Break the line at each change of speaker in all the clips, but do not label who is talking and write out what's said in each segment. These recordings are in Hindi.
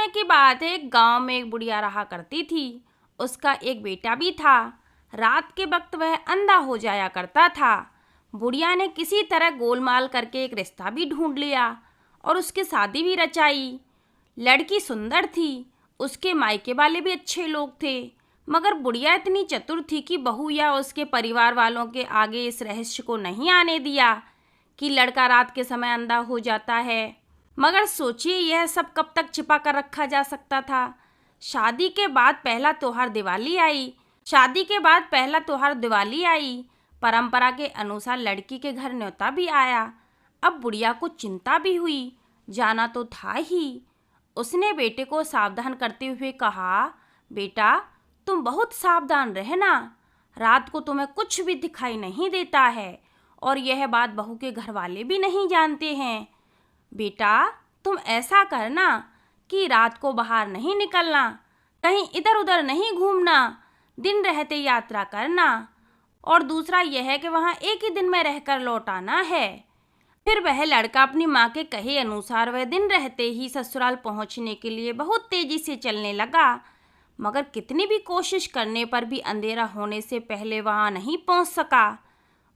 समय की बात है, गांव में एक बुढ़िया रहा करती थी। उसका एक बेटा भी था। रात के वक्त वह अंधा हो जाया करता था। बुढ़िया ने किसी तरह गोलमाल करके एक रिश्ता भी ढूंढ लिया और उसकी शादी भी रचाई। लड़की सुंदर थी, उसके मायके वाले भी अच्छे लोग थे, मगर बुढ़िया इतनी चतुर थी कि बहू या उसके परिवार वालों के आगे इस रहस्य को नहीं आने दिया कि लड़का रात के समय अंधा हो जाता है। मगर सोचिए, यह सब कब तक छिपा कर रखा जा सकता था। शादी के बाद पहला त्योहार दिवाली आई। परंपरा के अनुसार लड़की के घर न्योता भी आया। अब बुढ़िया को चिंता भी हुई, जाना तो था ही। उसने बेटे को सावधान करते हुए कहा, बेटा तुम बहुत सावधान रहना, रात को तुम्हें कुछ भी दिखाई नहीं देता है और यह बात बहू के घर वाले भी नहीं जानते हैं। बेटा तुम ऐसा करना कि रात को बाहर नहीं निकलना, कहीं इधर उधर नहीं घूमना, दिन रहते यात्रा करना, और दूसरा यह है कि वहाँ एक ही दिन में रहकर लौट आना है। फिर वह लड़का अपनी माँ के कहे अनुसार वह दिन रहते ही ससुराल पहुँचने के लिए बहुत तेजी से चलने लगा, मगर कितनी भी कोशिश करने पर भी अंधेरा होने से पहले वहाँ नहीं पहुँच सका।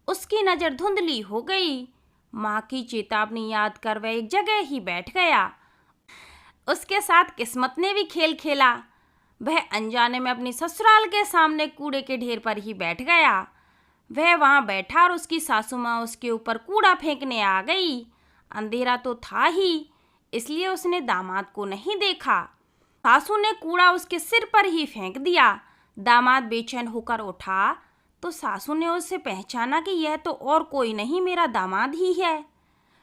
उसकी नज़र धुंधली हो गई। माँ की चेतावनी याद कर वह एक जगह ही बैठ गया। उसके साथ किस्मत ने भी खेल खेला। वह अनजाने में अपनी ससुराल के सामने कूड़े के ढेर पर ही बैठ गया। वह वहाँ बैठा और उसकी सासू माँ उसके ऊपर कूड़ा फेंकने आ गई। अंधेरा तो था ही, इसलिए उसने दामाद को नहीं देखा। सासू ने कूड़ा उसके सिर पर ही फेंक दिया। दामाद बेचैन होकर उठा तो सासू ने उसे पहचाना कि यह तो और कोई नहीं, मेरा दामाद ही है।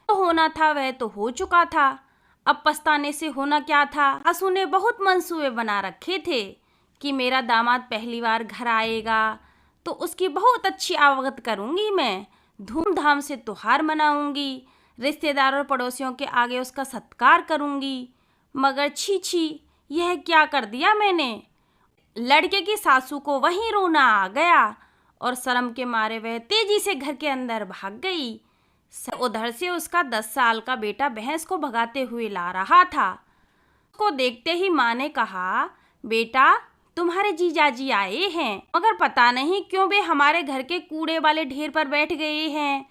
तो होना था वह तो हो चुका था, अब पछताने से होना क्या था। सासू ने बहुत मंसूबे बना रखे थे कि मेरा दामाद पहली बार घर आएगा तो उसकी बहुत अच्छी स्वागत करूंगी, मैं धूमधाम से त्योहार मनाऊंगी, रिश्तेदार और पड़ोसियों के आगे उसका सत्कार करूंगी। मगर छी छी, यह क्या कर दिया मैंने। लड़के की सासू को वहीं रोना आ गया और शर्म के मारे वह तेजी से घर के अंदर भाग गई। उधर से उसका 10 साल का बेटा भैंस को भगाते हुए ला रहा था। उसको देखते ही माँ ने कहा, बेटा तुम्हारे जीजाजी आए हैं, मगर पता नहीं क्यों वे हमारे घर के कूड़े वाले ढेर पर बैठ गए हैं।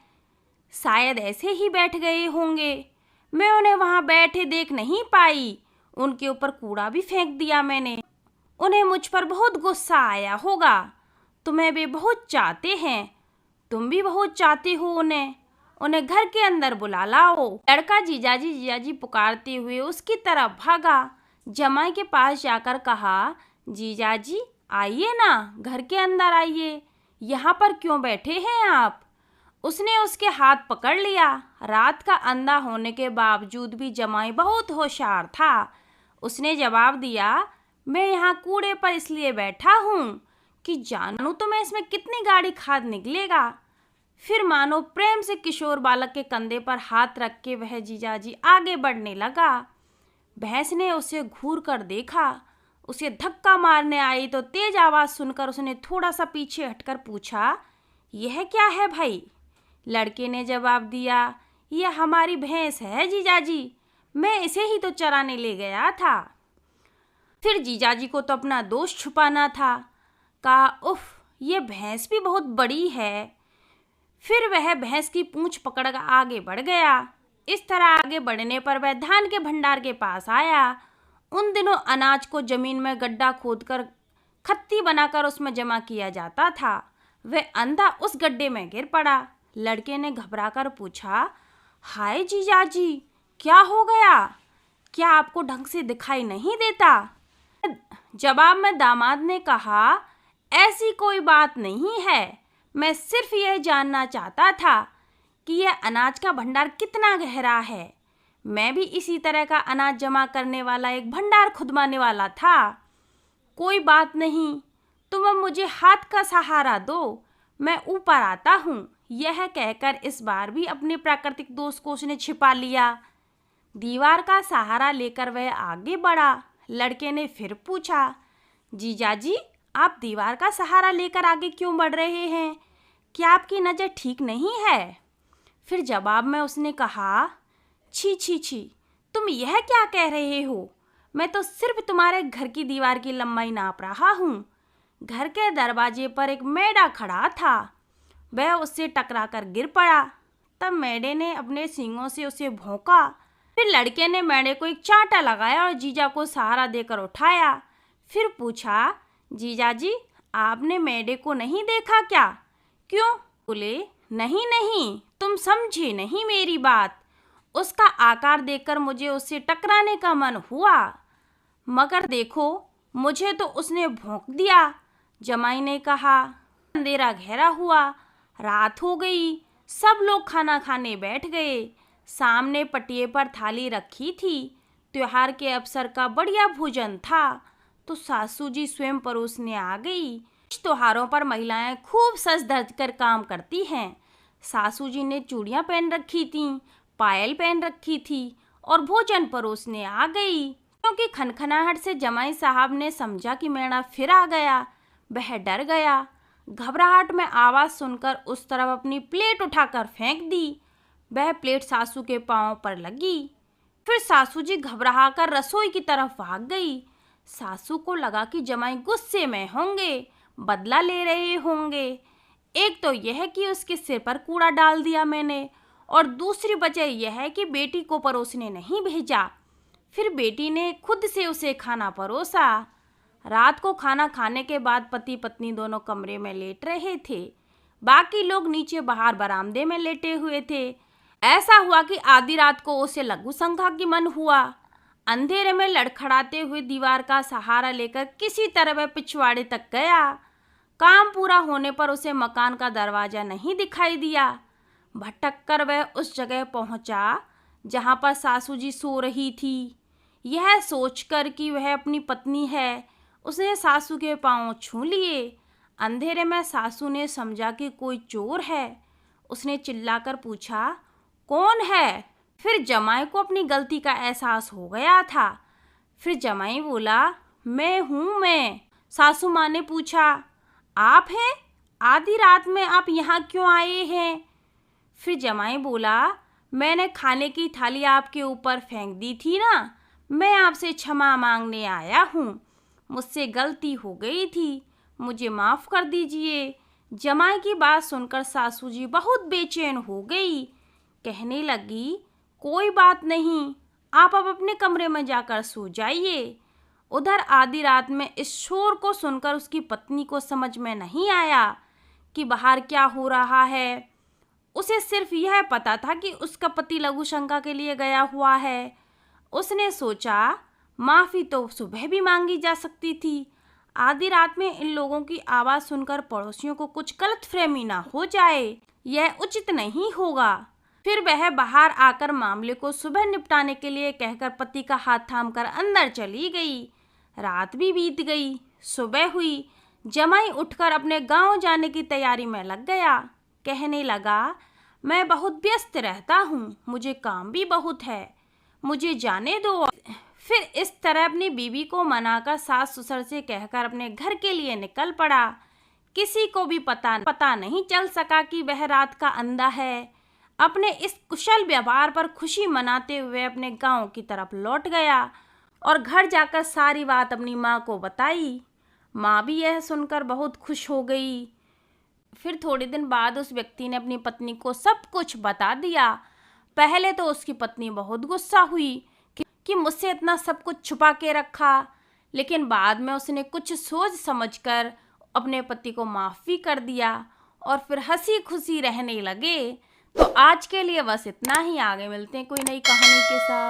शायद ऐसे ही बैठ गए होंगे, मैं उन्हें वहाँ बैठे देख नहीं पाई, उनके ऊपर कूड़ा भी फेंक दिया मैंने। उन्हें मुझ पर बहुत गुस्सा आया होगा। तुम्हें वे बहुत चाहते हैं, तुम भी बहुत चाहते हो उन्हें घर के अंदर बुला लाओ। लड़का जीजाजी जीजाजी पुकारते हुए उसकी तरफ भागा। जमाई के पास जाकर कहा, जीजाजी आइए ना, घर के अंदर आइए, यहाँ पर क्यों बैठे हैं आप। उसने उसके हाथ पकड़ लिया। रात का अंधा होने के बावजूद भी जमाई बहुत होशियार था। उसने जवाब दिया, मैं यहाँ कूड़े पर इसलिए बैठा हूँ कि जानूँ तो मैं इसमें कितनी गाढ़ी खाद निकलेगा। फिर मानो प्रेम से किशोर बालक के कंधे पर हाथ रख के वह जीजाजी आगे बढ़ने लगा। भैंस ने उसे घूर कर देखा, उसे धक्का मारने आई तो तेज आवाज़ सुनकर उसने थोड़ा सा पीछे हटकर पूछा, यह क्या है भाई। लड़के ने जवाब दिया, यह हमारी भैंस है जीजाजी, मैं इसे ही तो चराने ले गया था। फिर जीजाजी को तो अपना दोष छुपाना था। कहा, उफ, ये भैंस भी बहुत बड़ी है। फिर वह भैंस की पूंछ पकड़कर आगे बढ़ गया। इस तरह आगे बढ़ने पर वह धान के भंडार के पास आया। उन दिनों अनाज को जमीन में गड्ढा खोदकर खत्ती बनाकर उसमें जमा किया जाता था। वह अंधा उस गड्ढे में गिर पड़ा। लड़के ने घबराकर पूछा, हाय जीजाजी, क्या हो गया, क्या आपको ढंग से दिखाई नहीं देता। जवाब में दामाद ने कहा, ऐसी कोई बात नहीं है, मैं सिर्फ यह जानना चाहता था कि यह अनाज का भंडार कितना गहरा है। मैं भी इसी तरह का अनाज जमा करने वाला एक भंडार खुदवाने वाला था। कोई बात नहीं, तुम अब मुझे हाथ का सहारा दो, मैं ऊपर आता हूँ। यह कहकर इस बार भी अपने प्राकृतिक दोष को उसने छिपा लिया। दीवार का सहारा लेकर वह आगे बढ़ा। लड़के ने फिर पूछा, जीजाजी आप दीवार का सहारा लेकर आगे क्यों बढ़ रहे हैं, क्या आपकी नज़र ठीक नहीं है। फिर जवाब में उसने कहा, छी छी छी, तुम यह क्या कह रहे हो, मैं तो सिर्फ तुम्हारे घर की दीवार की लंबाई नाप रहा हूँ। घर के दरवाजे पर एक मेढ़ा खड़ा था, वह उससे टकराकर गिर पड़ा। तब मेढ़े ने अपने सींगों से उसे भौंका। फिर लड़के ने मेढ़े को एक चांटा लगाया और जीजा को सहारा देकर उठाया। फिर पूछा, जीजा जी, आपने मेढ़े को नहीं देखा क्या? क्यों? बोले, नहीं नहीं, तुम समझे नहीं मेरी बात। उसका आकार देखकर मुझे उससे टकराने का मन हुआ, मगर देखो, मुझे तो उसने भौंक दिया। जमाई ने कहा। अंधेरा गहरा हुआ, रात हो गई। सब लोग खाना खाने बैठ गए। सामने पटिए पर थाली रखी थी। त्योहार के अवसर का बढ़िया भोजन था, तो सासू जी स्वयं परोसने आ गई। त्योहारों पर महिलाएं खूब सज धज कर काम करती हैं। सासू जी ने चूड़ियां पहन रखी थीं, पायल पहन रखी थी और भोजन परोसने आ गई। क्योंकि खनखनाहट से जमाई साहब ने समझा कि मेढ़ा फिर आ गया। वह डर गया। घबराहट में आवाज सुनकर उस तरफ अपनी प्लेट उठाकर फेंक दी। वह प्लेट सासू के पांव पर लगी। फिर सासू जी घबराकर रसोई की तरफ भाग गई। सासू को लगा कि जमाई गुस्से में होंगे, बदला ले रहे होंगे। एक तो यह कि उसके सिर पर कूड़ा डाल दिया मैंने, और दूसरी वजह यह है कि बेटी को परोसने नहीं भेजा। फिर बेटी ने खुद से उसे खाना परोसा। रात को खाना खाने के बाद पति पत्नी दोनों कमरे में लेट रहे थे। बाकी लोग नीचे बाहर बरामदे में लेटे हुए थे। ऐसा हुआ कि आधी रात को उसे लघु शंका की मन हुआ। अंधेरे में लड़खड़ाते हुए दीवार का सहारा लेकर किसी तरह वह पिछवाड़े तक गया। काम पूरा होने पर उसे मकान का दरवाजा नहीं दिखाई दिया। भटक कर वह उस जगह पहुंचा जहां पर सासू जी सो रही थी। यह सोचकर कि वह अपनी पत्नी है, उसने सासू के पांव छू लिए। अंधेरे में सासू ने समझा कि कोई चोर है। उसने चिल्लाकर पूछा, कौन है? फिर जमाई को अपनी गलती का एहसास हो गया था। फिर जमाई बोला, मैं हूँ मैं। सासू माँ ने पूछा, आप हैं? आधी रात में आप यहाँ क्यों आए हैं? फिर जमाई बोला, मैंने खाने की थाली आपके ऊपर फेंक दी थी ना, मैं आपसे क्षमा मांगने आया हूँ। मुझसे गलती हो गई थी, मुझे माफ़ कर दीजिए। जमाई की बात सुनकर सासू जी बहुत बेचैन हो गई। कहने लगी, कोई बात नहीं, आप अब अपने कमरे में जाकर सो जाइए। उधर आधी रात में इस शोर को सुनकर उसकी पत्नी को समझ में नहीं आया कि बाहर क्या हो रहा है। उसे सिर्फ यह पता था कि उसका पति लघु शंका के लिए गया हुआ है। उसने सोचा, माफ़ी तो सुबह भी मांगी जा सकती थी। आधी रात में इन लोगों की आवाज़ सुनकर पड़ोसियों को कुछ गलतफहमी ना हो जाए, यह उचित नहीं होगा। फिर वह बाहर आकर मामले को सुबह निपटाने के लिए कहकर पति का हाथ थामकर अंदर चली गई। रात भी बीत गई। सुबह हुई। जमाई उठकर अपने गांव जाने की तैयारी में लग गया। कहने लगा, मैं बहुत व्यस्त रहता हूँ, मुझे काम भी बहुत है, मुझे जाने दो। फिर इस तरह अपनी बीवी को मनाकर सास ससुर से कहकर अपने घर के लिए निकल पड़ा। किसी को भी पता नहीं चल सका कि वह रात का अंधा है। अपने इस कुशल व्यवहार पर खुशी मनाते हुए अपने गांव की तरफ लौट गया और घर जाकर सारी बात अपनी माँ को बताई। माँ भी यह सुनकर बहुत खुश हो गई। फिर थोड़े दिन बाद उस व्यक्ति ने अपनी पत्नी को सब कुछ बता दिया। पहले तो उसकी पत्नी बहुत गुस्सा हुई कि मुझसे इतना सब कुछ छुपा के रखा, लेकिन बाद में उसने कुछ सोच समझकर अपने पति को माफ़ भी कर दिया और फिर हंसी खुशी रहने लगे। तो आज के लिए बस इतना ही। आगे मिलते हैं कोई नई कहानी के साथ।